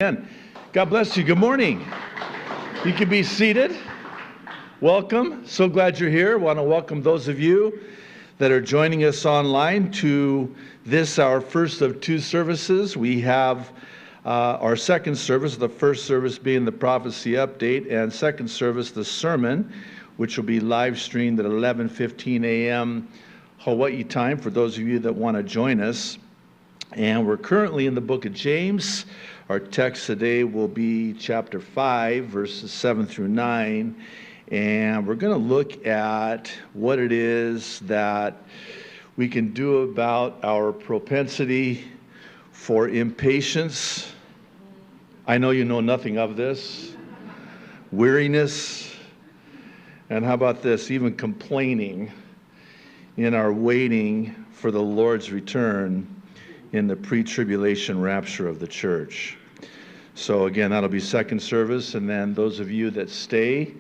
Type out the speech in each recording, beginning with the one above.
Amen. God bless you. Good morning. You can be seated. Welcome. So glad you're here. I want to welcome those of you that are joining us online to this, our first of two services. We have our second service, the first service being the prophecy update, and second service, the sermon, which will be live streamed at 11:15 a.m. Hawaii time for those of you that want to join us. And we're currently in the book of James. Our text today will be chapter 5, verses 7 through 9. And we're going to look at what it is that we can do about our propensity for impatience. I know you know nothing of this. Weariness. And how about this? Even complaining in our waiting for the Lord's return in the pre-tribulation rapture of the church. So again, that'll be second service, and then those of you that stay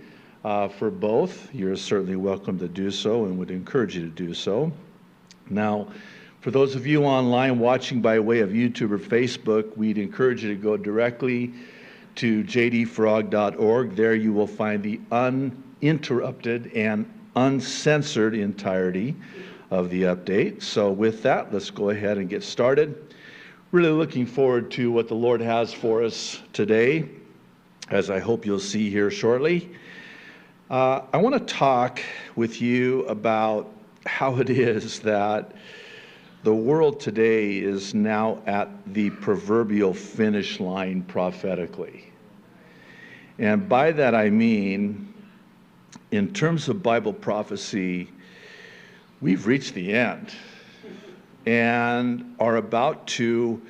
for both, you're certainly welcome to do so and would encourage you to do so. Now, for those of you online watching by way of YouTube or Facebook, we'd encourage you to go directly to jdfrog.org. There you will find the uninterrupted and uncensored entirety of the update. So with that, let's go ahead and get started. Really looking forward to what the Lord has for us today, as I hope you'll see here shortly. I want to talk with you about how it is that the world today is now at the proverbial finish line prophetically. And by that I mean, in terms of Bible prophecy, we've reached the end and are about to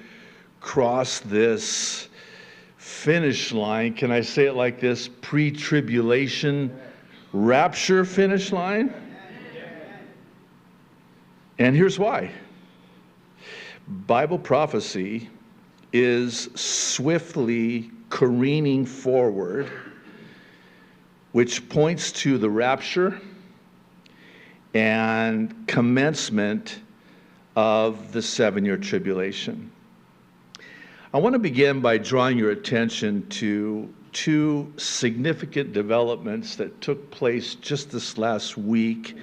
cross this finish line. Can I say it like this? Pre-tribulation rapture finish line? And here's why. Bible prophecy is swiftly careening forward, which points to the rapture and commencement of the 7-year tribulation. I want to begin by drawing your attention to two significant developments that took place just this last week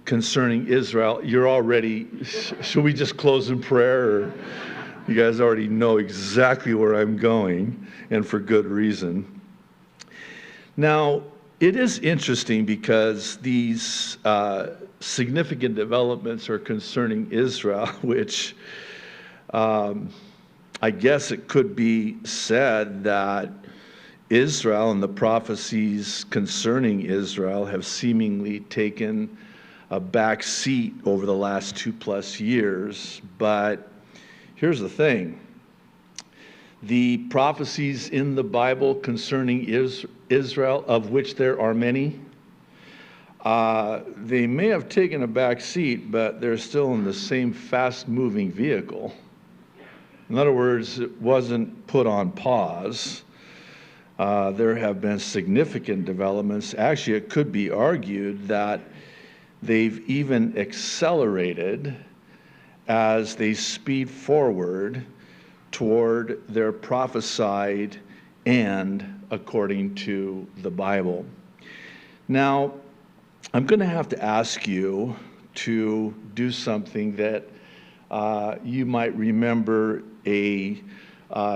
concerning Israel. You're already, should we just close in prayer? Or you guys already know exactly where I'm going, and for good reason. Now, it is interesting because these significant developments are concerning Israel, which I guess it could be said that Israel and the prophecies concerning Israel have seemingly taken a back seat over the last 2+ years. But here's the thing. The prophecies in the Bible concerning Israel, of which there are many, they may have taken a back seat, but they're still in the same fast-moving vehicle. In other words, it wasn't put on pause. There have been significant developments. Actually, it could be argued that they've even accelerated as they speed forward toward their prophesied end according to the Bible. Now, I'm going to have to ask you to do something that you might remember a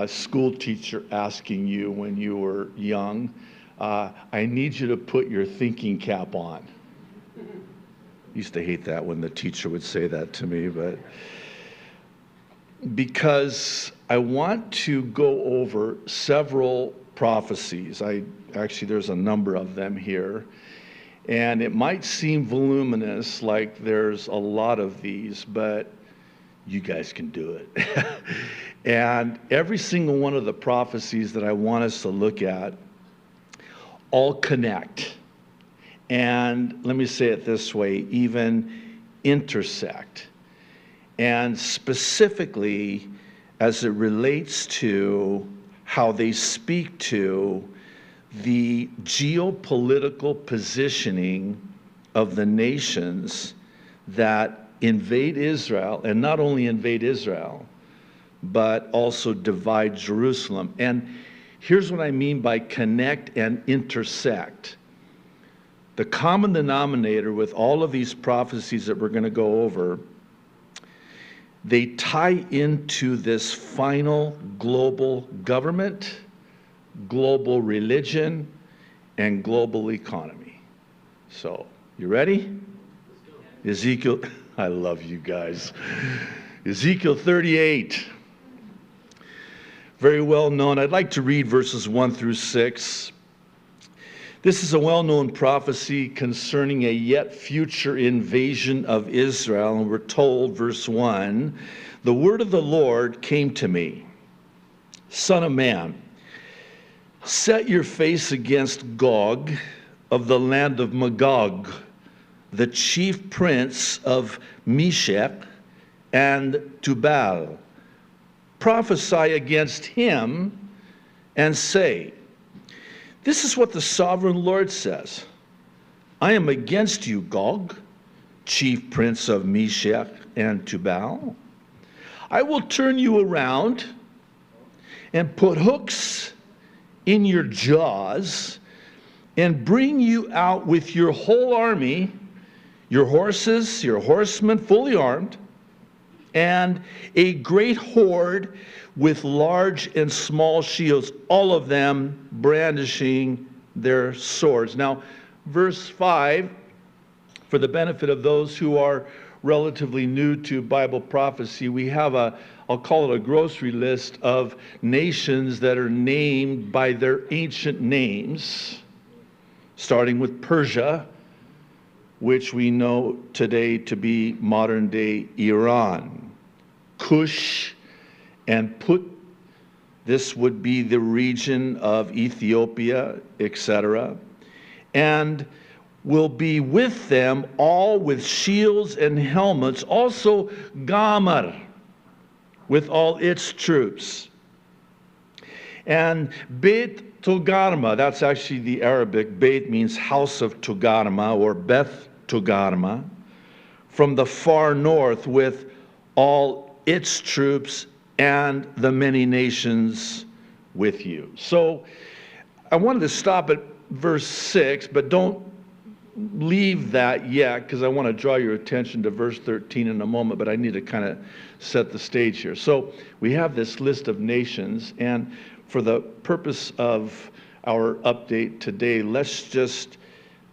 school teacher asking you when you were young. I need you to put your thinking cap on. I used to hate that when the teacher would say that to me, but because I want to go over several prophecies. There's a number of them here. And it might seem voluminous, like there's a lot of these, but you guys can do it. And every single one of the prophecies that I want us to look at all connect. And let me say it this way, even intersect. And specifically, as it relates to how they speak to the geopolitical positioning of the nations that invade Israel, and not only invade Israel, but also divide Jerusalem. And here's what I mean by connect and intersect. The common denominator with all of these prophecies that we're going to go over, they tie into this final global government, global religion, and global economy. So, you ready? Ezekiel, I love you guys. Ezekiel 38. Very well known. I'd like to read verses 1 through 6. This is a well-known prophecy concerning a yet future invasion of Israel. And we're told, verse 1, the word of the Lord came to me, Son of man, set your face against Gog of the land of Magog, the chief prince of Meshech and Tubal. Prophesy against him and say, this is what the sovereign Lord says. I am against you, Gog, chief prince of Meshech and Tubal. I will turn you around and put hooks in your jaws and bring you out with your whole army, your horses, your horsemen fully armed, and a great horde with large and small shields, all of them brandishing their swords. Now, verse 5, for the benefit of those who are relatively new to Bible prophecy, we have I'll call it a grocery list of nations that are named by their ancient names, starting with Persia, which we know today to be modern-day Iran, Cush, and Put. This would be the region of Ethiopia, etc. And will be with them all with shields and helmets, also Gomer with all its troops. And Beit Togarma, that's actually the Arabic. Beit means house of Togarma or Beth Togarma, from the far north with all its troops and the many nations with you. So I wanted to stop at verse 6, but don't leave that yet, because I want to draw your attention to verse 13 in a moment, but I need to kind of set the stage here. So we have this list of nations, and for the purpose of our update today, let's just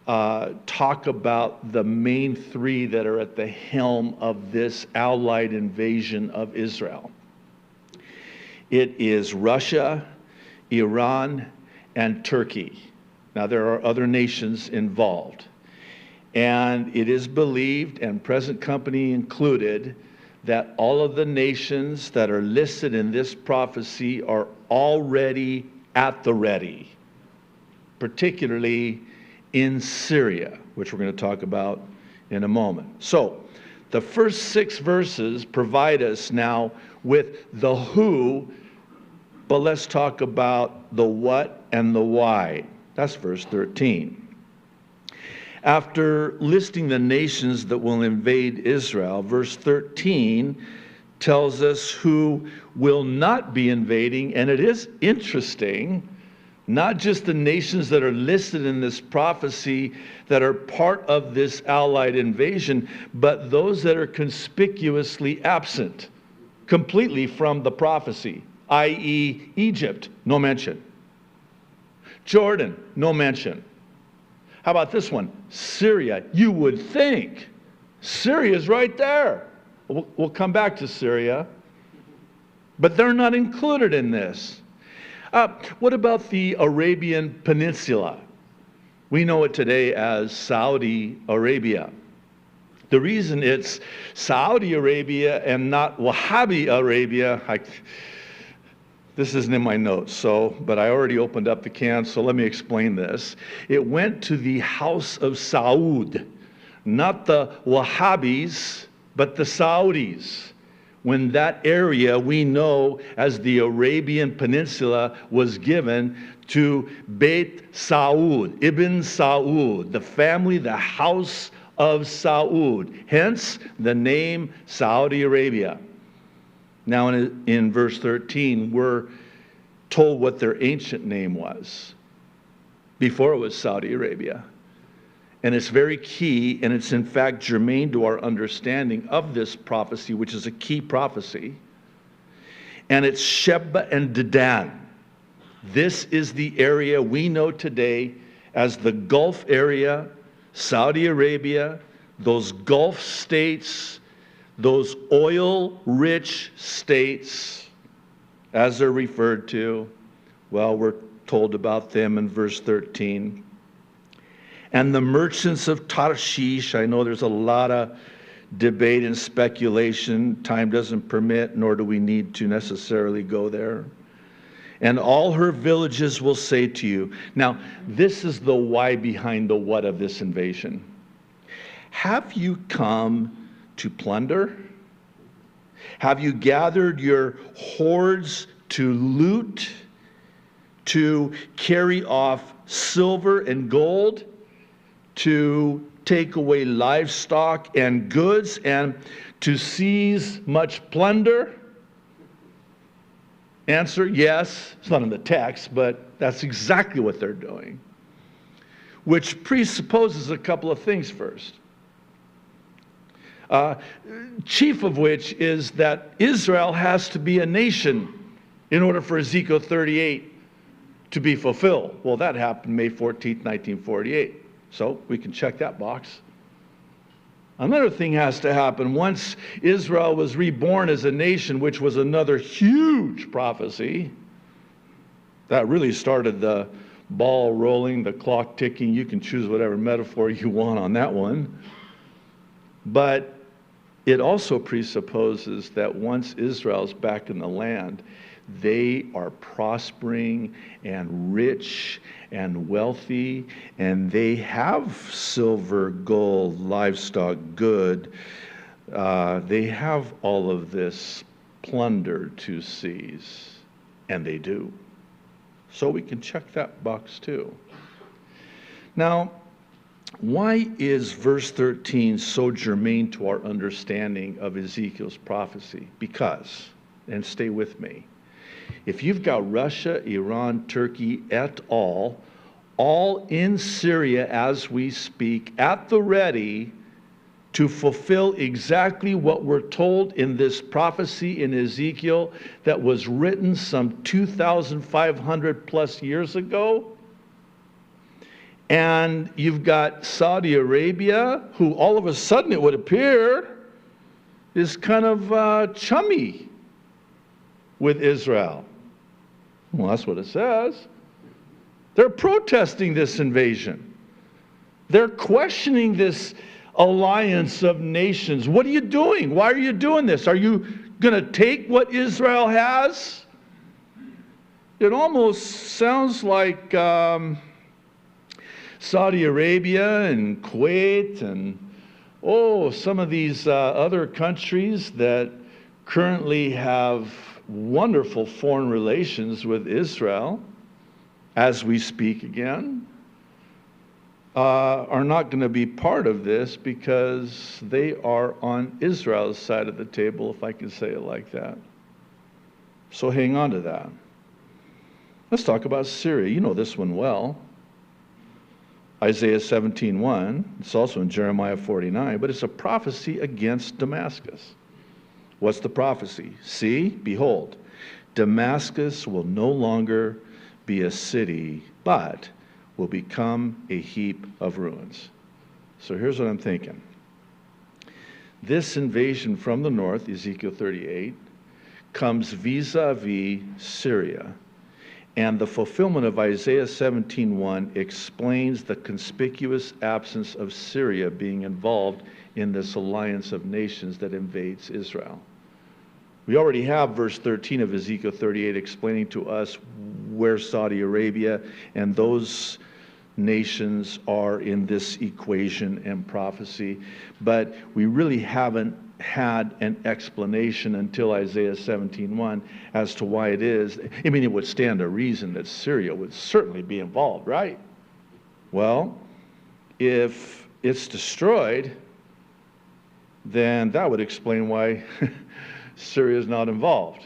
talk about the main three that are at the helm of this allied invasion of Israel. It is Russia, Iran, and Turkey. Now, there are other nations involved. And it is believed, and present company included, that all of the nations that are listed in this prophecy are already at the ready, particularly in Syria, which we're going to talk about in a moment. So, the first 6 verses provide us now with the who, but let's talk about the what and the why. That's verse 13. After listing the nations that will invade Israel, verse 13 tells us who will not be invading, and it is interesting, not just the nations that are listed in this prophecy that are part of this allied invasion, but those that are conspicuously absent completely from the prophecy, i.e. Egypt, no mention. Jordan, no mention. How about this one? Syria. You would think Syria's right there. We'll come back to Syria. But they're not included in this. What about the Arabian Peninsula? We know it today as Saudi Arabia. The reason it's Saudi Arabia and not Wahhabi Arabia, this isn't in my notes, but I already opened up the can, so let me explain this. It went to the house of Saud, not the Wahhabis, but the Saudis. When that area we know as the Arabian Peninsula was given to Beit Saud, Ibn Saud, the family, the house of Saud, hence the name Saudi Arabia. Now in verse 13, we're told what their ancient name was before it was Saudi Arabia. And it's very key, and it's in fact germane to our understanding of this prophecy, which is a key prophecy. And it's Sheba and Dedan. This is the area we know today as the Gulf area, Saudi Arabia, those Gulf states, those oil-rich states, as they're referred to. Well, we're told about them in verse 13. And the merchants of Tarshish. I know there's a lot of debate and speculation. Time doesn't permit, nor do we need to necessarily go there. And all her villages will say to you. Now, this is the why behind the what of this invasion. Have you come to plunder? Have you gathered your hordes to loot, to carry off silver and gold, to take away livestock and goods, and to seize much plunder? Answer, yes. It's not in the text, but that's exactly what they're doing. Which presupposes a couple of things first. Chief of which is that Israel has to be a nation in order for Ezekiel 38 to be fulfilled. Well, that happened May 14th, 1948. So we can check that box. Another thing has to happen. Once Israel was reborn as a nation, which was another huge prophecy, that really started the ball rolling, the clock ticking. You can choose whatever metaphor you want on that one. But it also presupposes that once Israel's back in the land, they are prospering and rich and wealthy, and they have silver, gold, livestock, good. They have all of this plunder to seize, and they do. So we can check that box too. Now, why is verse 13 so germane to our understanding of Ezekiel's prophecy? Because, and stay with me, if you've got Russia, Iran, Turkey, et al. All in Syria as we speak, at the ready to fulfill exactly what we're told in this prophecy in Ezekiel that was written some 2,500 plus years ago. And you've got Saudi Arabia, who all of a sudden it would appear is kind of chummy with Israel. Well, that's what it says. They're protesting this invasion. They're questioning this alliance of nations. What are you doing? Why are you doing this? Are you going to take what Israel has? It almost sounds like Saudi Arabia and Kuwait and some of these other countries that currently have wonderful foreign relations with Israel, as we speak again, are not going to be part of this because they are on Israel's side of the table, if I can say it like that. So hang on to that. Let's talk about Syria. You know this one well. Isaiah 17:1. It's also in Jeremiah 49, but it's a prophecy against Damascus. What's the prophecy? See, behold, Damascus will no longer be a city, but will become a heap of ruins. So here's what I'm thinking. This invasion from the north, Ezekiel 38, comes vis-a-vis Syria. And the fulfillment of Isaiah 17:1 explains the conspicuous absence of Syria being involved in this alliance of nations that invades Israel. We already have verse 13 of Ezekiel 38 explaining to us where Saudi Arabia and those nations are in this equation and prophecy, but we really haven't had an explanation until Isaiah 17:1 as to why it is. I mean, it would stand to reason that Syria would certainly be involved, right? Well, if it's destroyed, then that would explain why Syria is not involved.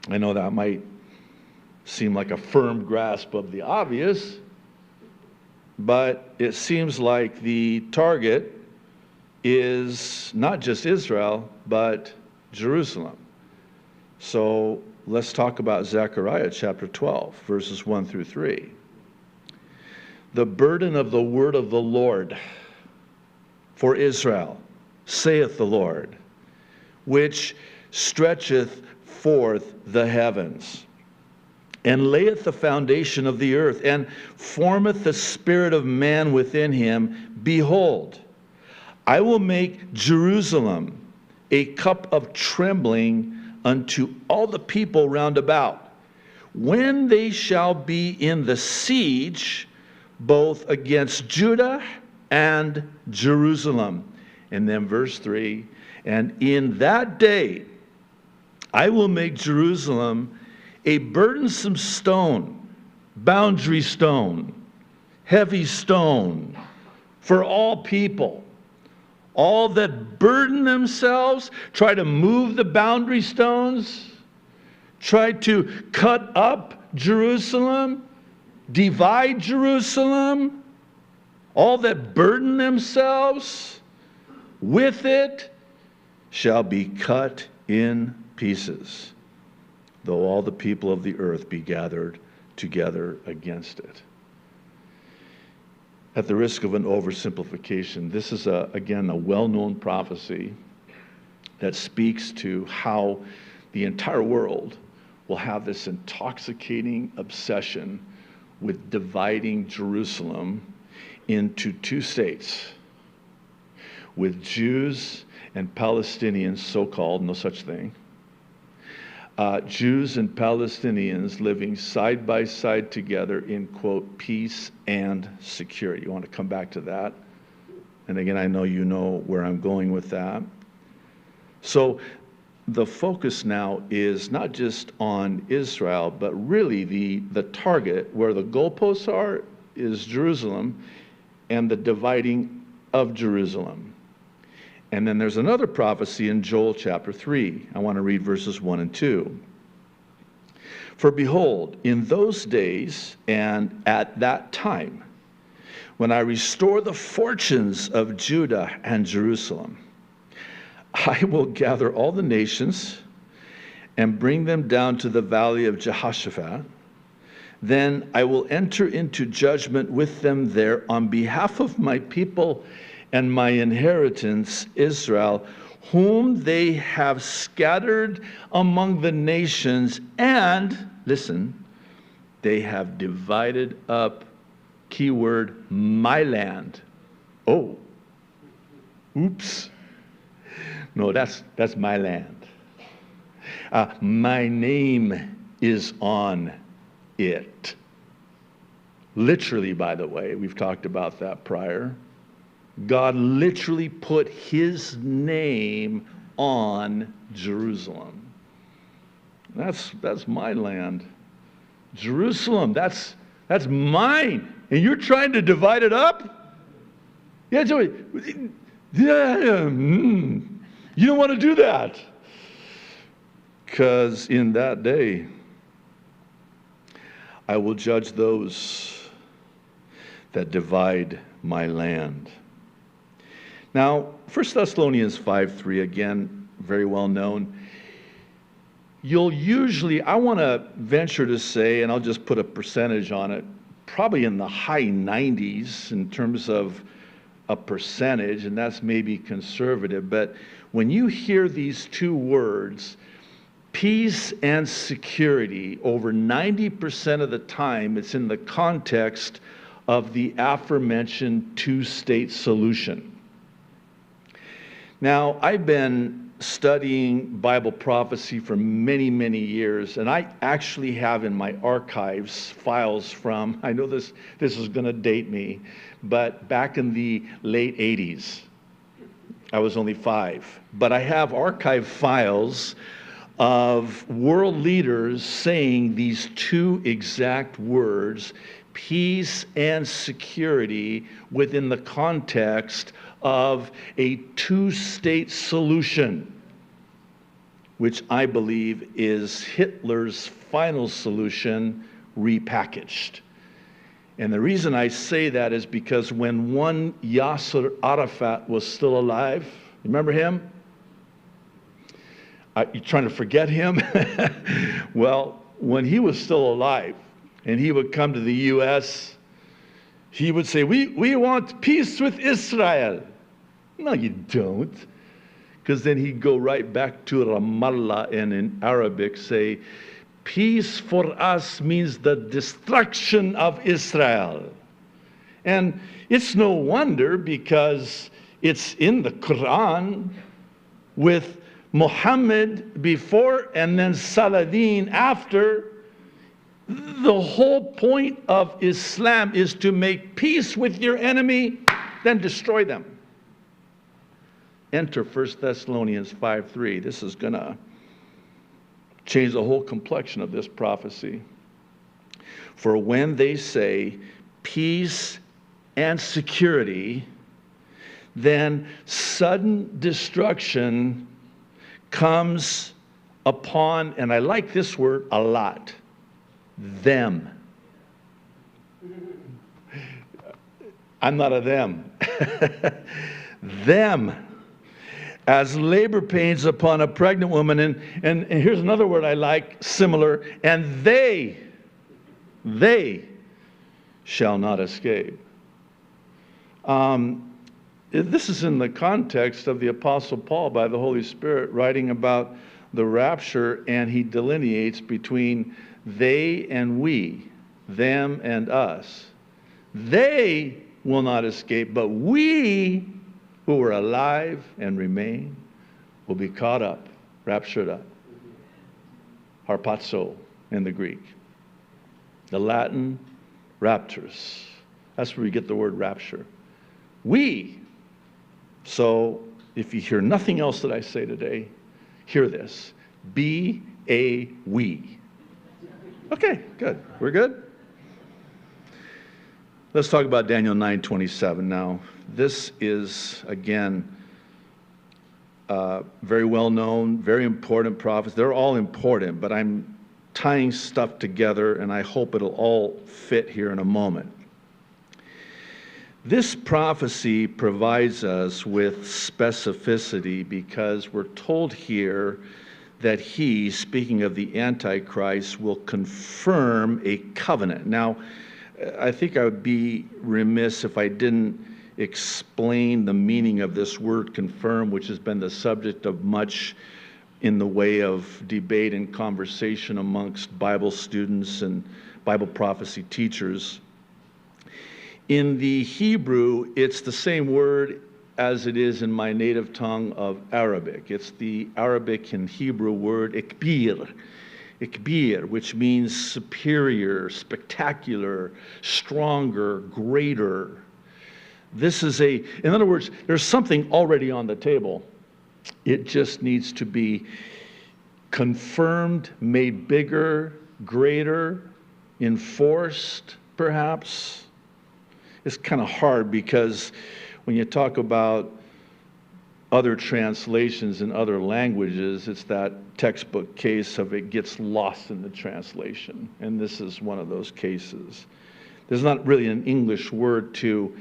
I know that might seem like a firm grasp of the obvious, but it seems like the target is not just Israel, but Jerusalem. So let's talk about Zechariah chapter 12, verses 1 through 3. The burden of the word of the Lord for Israel, saith the Lord, which stretcheth forth the heavens, and layeth the foundation of the earth, and formeth the spirit of man within him. Behold, I will make Jerusalem a cup of trembling unto all the people round about, when they shall be in the siege, both against Judah and Jerusalem. And then verse 3, and in that day I will make Jerusalem a burdensome stone, boundary stone, heavy stone for all people. All that burden themselves, try to move the boundary stones, try to cut up Jerusalem, divide Jerusalem, all that burden themselves with it shall be cut in pieces, though all the people of the earth be gathered together against it. At the risk of an oversimplification, this is, again, a well-known prophecy that speaks to how the entire world will have this intoxicating obsession with dividing Jerusalem into two states, with Jews and Palestinians, so-called, no such thing, Jews and Palestinians living side by side together in, quote, peace and security. You want to come back to that? And again, I know you know where I'm going with that. So the focus now is not just on Israel, but really the target, where the goalposts are, is Jerusalem and the dividing of Jerusalem. And then there's another prophecy in Joel chapter 3. I want to read verses 1 and 2. For behold, in those days and at that time, when I restore the fortunes of Judah and Jerusalem, I will gather all the nations and bring them down to the valley of Jehoshaphat. Then I will enter into judgment with them there on behalf of my people and my inheritance, Israel, whom they have scattered among the nations, and, listen, they have divided up, keyword, my land. Oh, oops. No, that's my land. My name is on it. Literally, by the way, we've talked about that prior. God literally put his name on Jerusalem. That's my land. Jerusalem, that's mine. And you're trying to divide it up? Yeah, Joey. Yeah, you don't want to do that. Because in that day, I will judge those that divide my land. Now, 1 Thessalonians 5:3, again, very well known. You'll usually, I want to venture to say, and I'll just put a percentage on it, probably in the high 90s in terms of a percentage, and that's maybe conservative, but when you hear these two words, peace and security, over 90% of the time, it's in the context of the aforementioned two-state solution. Now, I've been studying Bible prophecy for many, many years, and I actually have in my archives files from, I know this is going to date me, but back in the late 80s. I was only 5. But I have archive files of world leaders saying these two exact words, peace and security, within the context of a two-state solution. which I believe is Hitler's final solution repackaged. And the reason I say that is because when one Yasser Arafat was still alive, remember him? You're trying to forget him? Well, when he was still alive and he would come to the U.S., he would say, we want peace with Israel. No, you don't. Because then he'd go right back to Ramallah and in Arabic say, peace for us means the destruction of Israel. And it's no wonder, because it's in the Quran with Muhammad before and then Saladin after. The whole point of Islam is to make peace with your enemy, then destroy them. Enter 1 Thessalonians 5:3. This is going to change the whole complexion of this prophecy. For when they say peace and security, then sudden destruction comes upon, and I like this word a lot, them. I'm not a them. Them. As labor pains upon a pregnant woman. And here's another word I like, similar. And they shall not escape. This is in the context of the Apostle Paul by the Holy Spirit writing about the rapture, and he delineates between they and we, them and us. They will not escape, but we who are alive and remain will be caught up, raptured up. Harpazo in the Greek. The Latin, raptors. That's where we get the word rapture. We. So if you hear nothing else that I say today, hear this. Be a we. Okay, good. We're good? Let's talk about Daniel 9:27 now. This is, again, very well known, very important prophets. They're all important, but I'm tying stuff together, and I hope it'll all fit here in a moment. This prophecy provides us with specificity because we're told here that he, speaking of the Antichrist, will confirm a covenant. Now, I think I would be remiss if I didn't explain the meaning of this word confirm, which has been the subject of much in the way of debate and conversation amongst Bible students and Bible prophecy teachers. In the Hebrew, it's the same word as it is in my native tongue of Arabic. It's the Arabic and Hebrew word ikbir. Ikbir, which means superior, spectacular, stronger, greater. This is in other words, there's something already on the table. It just needs to be confirmed, made bigger, greater, enforced, perhaps. It's kind of hard because when you talk about other translations in other languages, it's that textbook case of it gets lost in the translation. And this is one of those cases. There's not really an English word to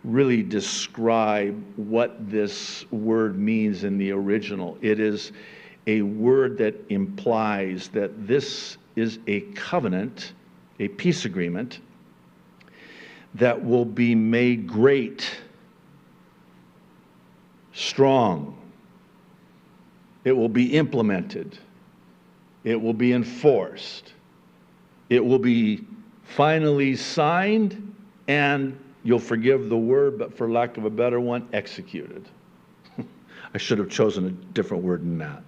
really describe what this word means in the original. It is a word that implies that this is a covenant, a peace agreement, that will be made great, strong. It will be implemented. It will be enforced. It will be finally signed, and you'll forgive the word, but for lack of a better one, executed. I should have chosen a different word than that.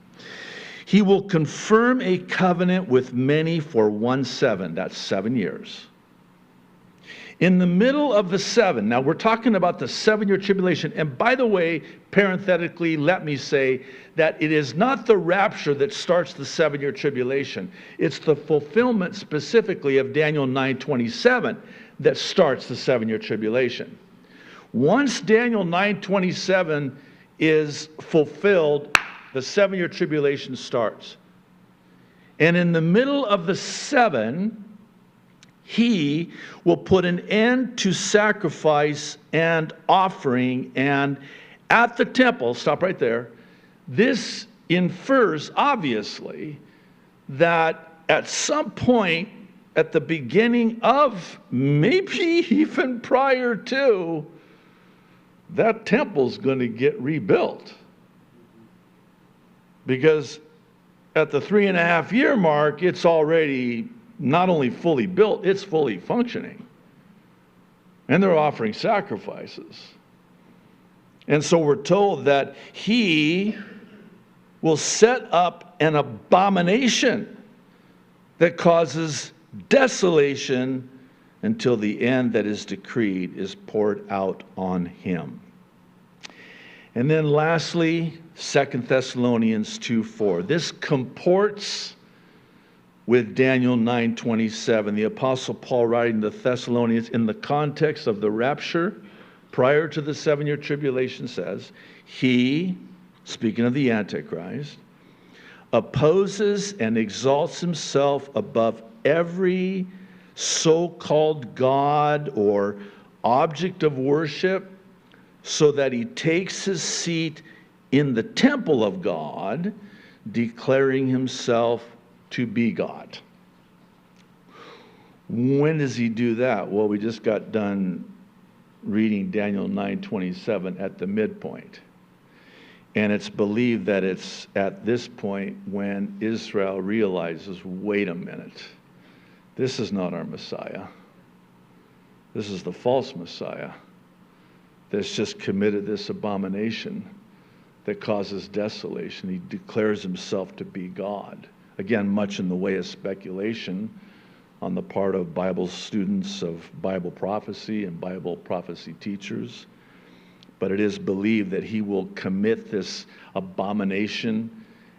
He will confirm a covenant with many for 1/7. That's 7 years. In the middle of the 7, now we're talking about the 7-year tribulation. And by the way, parenthetically, let me say that it is not the rapture that starts the 7-year tribulation. It's the fulfillment specifically of Daniel 9:27 that starts the 7-year tribulation. Once Daniel 9:27 is fulfilled, The 7-year tribulation starts. And in the middle of the 7, he will put an end to sacrifice and offering. And at the temple, stop right there, this infers, obviously, that at some point at the beginning of, maybe even prior to, that temple's going to get rebuilt. Because at the 3.5-year mark, it's already not only fully built, it's fully functioning. And they're offering sacrifices. And so we're told that he will set up an abomination that causes desolation until the end that is decreed is poured out on him. And then lastly, 2 Thessalonians 2:4. This comports with Daniel 9:27. The Apostle Paul writing to the Thessalonians in the context of the rapture prior to the 7-year tribulation says, he, speaking of the Antichrist, opposes and exalts himself above every so-called God or object of worship, so that he takes his seat in the temple of God, declaring himself to be God. When does he do that? Well, we just got done reading Daniel 9:27 at the midpoint. And it's believed that it's at this point when Israel realizes, wait a minute, this is not our Messiah. This is the false Messiah that's just committed this abomination that causes desolation. He declares himself to be God. Again, much in the way of speculation on the part of Bible students of Bible prophecy and Bible prophecy teachers. But it is believed that he will commit this abomination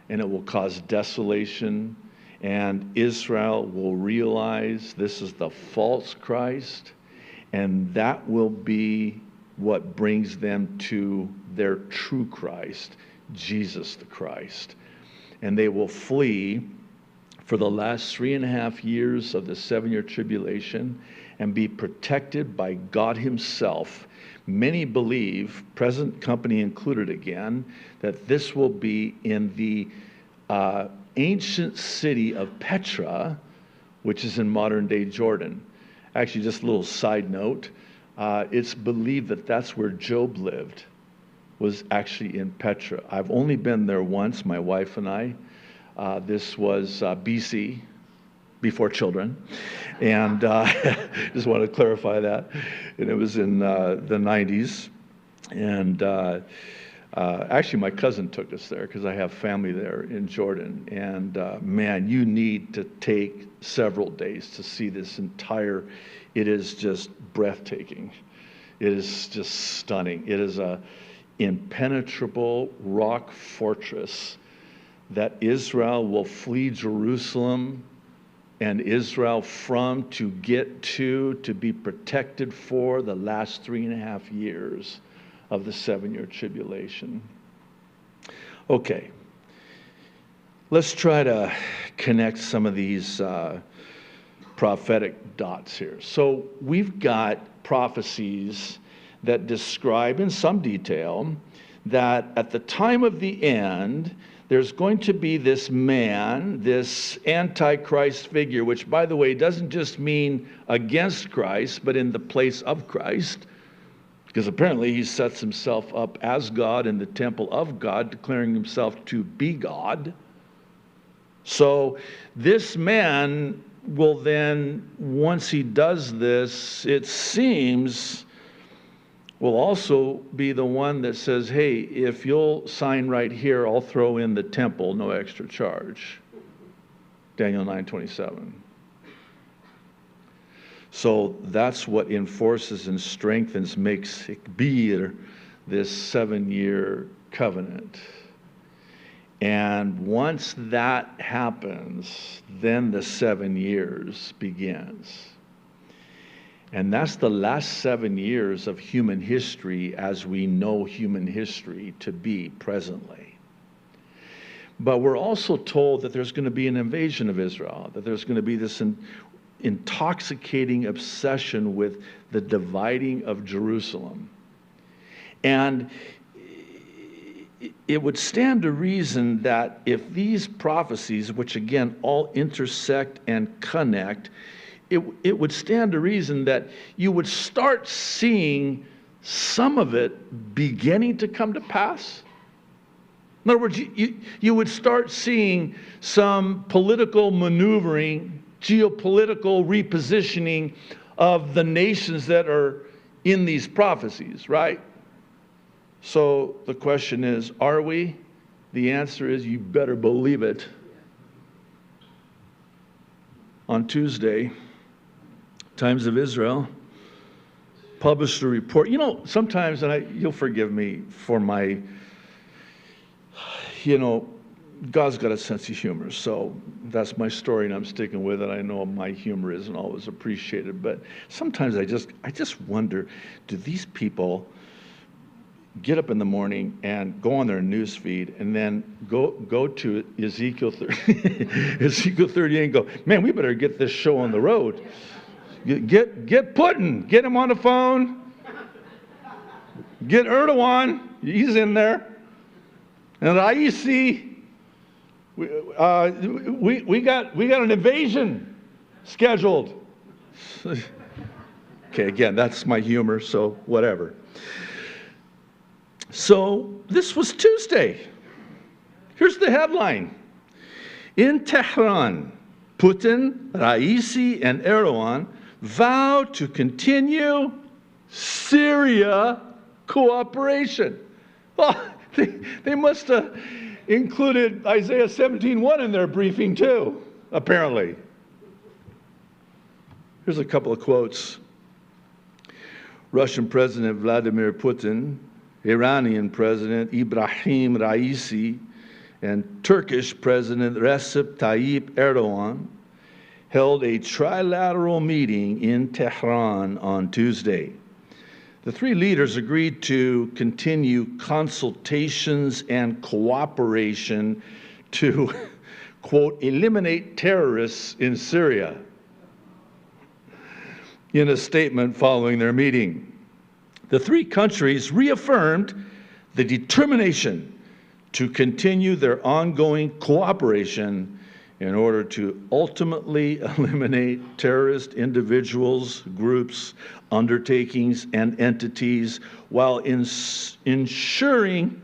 and it will cause desolation, and Israel will realize this is the false Christ, and that will be what brings them to their true Christ, Jesus the Christ. And they will flee for the last 3.5 years of the 7-year tribulation and be protected by God himself. Many believe, present company included again, that this will be in the ancient city of Petra, which is in modern-day Jordan. Actually, just a little side note, it's believed that that's where Job lived, was actually in Petra. I've only been there once, my wife and I. This was BC, before children, and just want to clarify that. And it was in the 90s, and actually my cousin took us there because I have family there in Jordan. And man, you need to take several days to see this entire. It is just breathtaking. It is just stunning. It is a impenetrable rock fortress that Israel will flee Jerusalem and Israel from to get to be protected for the last 3.5 years of the 7-year tribulation. Okay, let's try to connect some of these prophetic dots here. So we've got prophecies that describe in some detail that at the time of the end, there's going to be this man, this Antichrist figure, which, by the way, doesn't just mean against Christ, but in the place of Christ, because apparently he sets himself up as God in the temple of God, declaring himself to be God. So this man will then, once he does this, it seems, will also be the one that says, hey, if you'll sign right here, I'll throw in the temple, no extra charge. Daniel 9:27. So that's what enforces and strengthens, makes Ikbir this 7-year covenant. And once that happens, then the 7 years begins. And that's the last 7 years of human history as we know human history to be presently. But we're also told that there's going to be an invasion of Israel, that there's going to be this intoxicating obsession with the dividing of Jerusalem. And it would stand to reason that if these prophecies, which again all intersect and connect, it would stand to reason that you would start seeing some of it beginning to come to pass. In other words, you would start seeing some political maneuvering, geopolitical repositioning of the nations that are in these prophecies, right? So the question is, are we? The answer is, you better believe it. On Tuesday, Times of Israel published a report. You know, sometimes, and you'll forgive me for my, God's got a sense of humor, so that's my story, and I'm sticking with it. I know my humor isn't always appreciated, but sometimes I just wonder, do these people get up in the morning and go on their news feed and then go to Ezekiel 38 and go, man, we better get this show on the road. Get Putin, get him on the phone. Get Erdogan, he's in there. And IEC, we got an invasion scheduled. Okay, again, that's my humor, so whatever. So this was Tuesday. Here's the headline. In Tehran, Putin, Raisi, and Erdogan vow to continue Syria cooperation. Well, they must have included Isaiah 17:1 in their briefing too, apparently. Here's a couple of quotes. Russian President Vladimir Putin, Iranian President Ibrahim Raisi, and Turkish President Recep Tayyip Erdogan held a trilateral meeting in Tehran on Tuesday. The three leaders agreed to continue consultations and cooperation to, quote, eliminate terrorists in Syria. In a statement following their meeting, the three countries reaffirmed the determination to continue their ongoing cooperation in order to ultimately eliminate terrorist individuals, groups, undertakings, and entities while ensuring,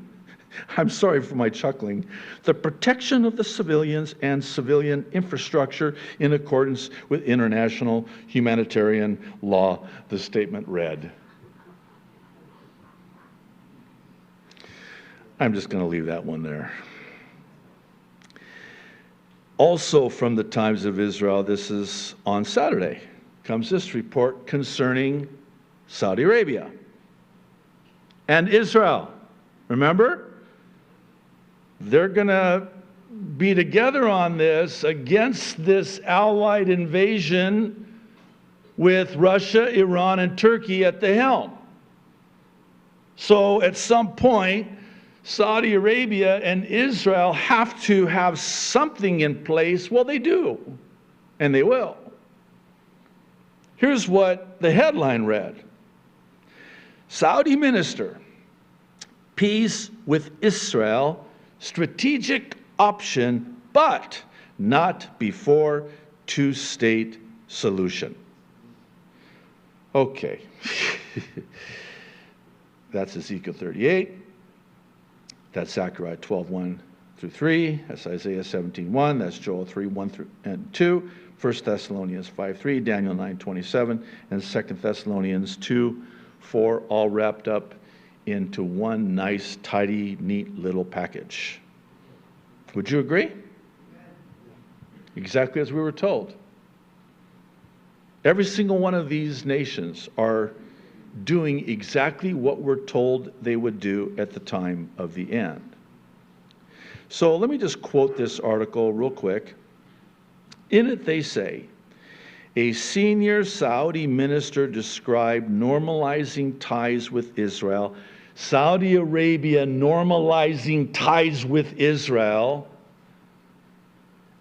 I'm sorry for my chuckling, the protection of the civilians and civilian infrastructure in accordance with international humanitarian law, the statement read. I'm just going to leave that one there. Also from the Times of Israel, this is on Saturday, comes this report concerning Saudi Arabia and Israel. Remember? They're going to be together on this against this allied invasion with Russia, Iran, and Turkey at the helm. So at some point, Saudi Arabia and Israel have to have something in place. Well, they do, and they will. Here's what the headline read. Saudi minister, peace with Israel, strategic option, but not before two-state solution. Okay. That's Ezekiel 38. That's Zechariah 12:1 through 3. That's Isaiah 17:1. That's Joel 3:1 through and 2. 1 Thessalonians 5:3, Daniel 9:27, and 2 Thessalonians 2:4, all wrapped up into one nice, tidy, neat little package. Would you agree? Exactly as we were told. Every single one of these nations are doing exactly what we're told they would do at the time of the end. So let me just quote this article real quick. In it they say, a senior Saudi minister described normalizing ties with Israel. Saudi Arabia normalizing ties with Israel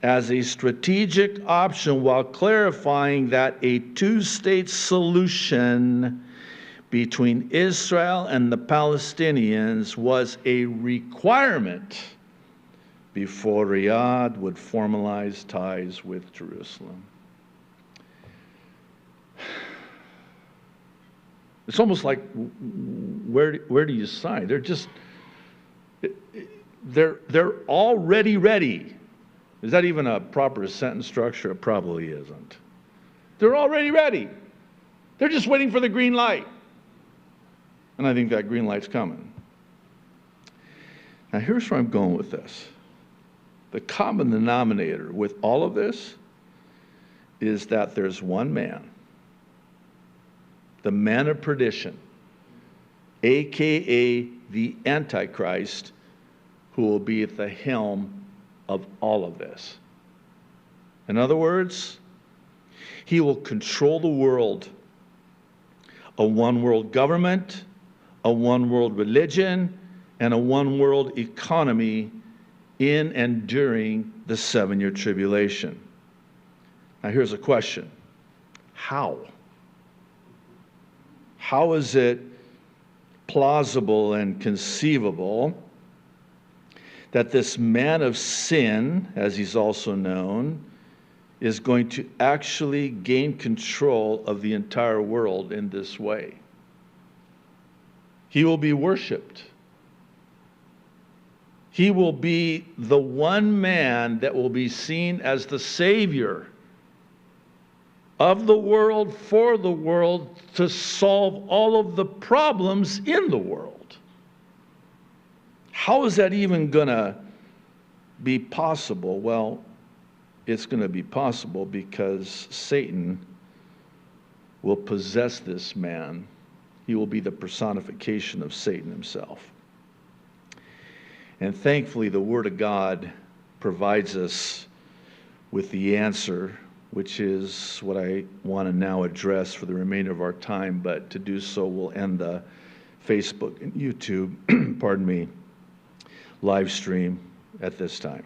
as a strategic option while clarifying that a two-state solution between Israel and the Palestinians was a requirement before Riyadh would formalize ties with Jerusalem. It's almost like, where do you sign? They're already ready. Is that even a proper sentence structure? It probably isn't. They're already ready. They're just waiting for the green light. And I think that green light's coming. Now here's where I'm going with this. The common denominator with all of this is that there's one man, the man of perdition, aka the Antichrist, who will be at the helm of all of this. In other words, he will control the world, a one-world government, a one-world religion, and a one-world economy in and during the 7-year tribulation. Now here's a question. How? How is it plausible and conceivable that this man of sin, as he's also known, is going to actually gain control of the entire world in this way? He will be worshiped. He will be the one man that will be seen as the Savior of the world, for the world, to solve all of the problems in the world. How is that even going to be possible? Well, it's going to be possible because Satan will possess this man. He will be the personification of Satan himself. And thankfully, the Word of God provides us with the answer, which is what I want to now address for the remainder of our time. But to do so, we'll end the Facebook and YouTube, live stream at this time.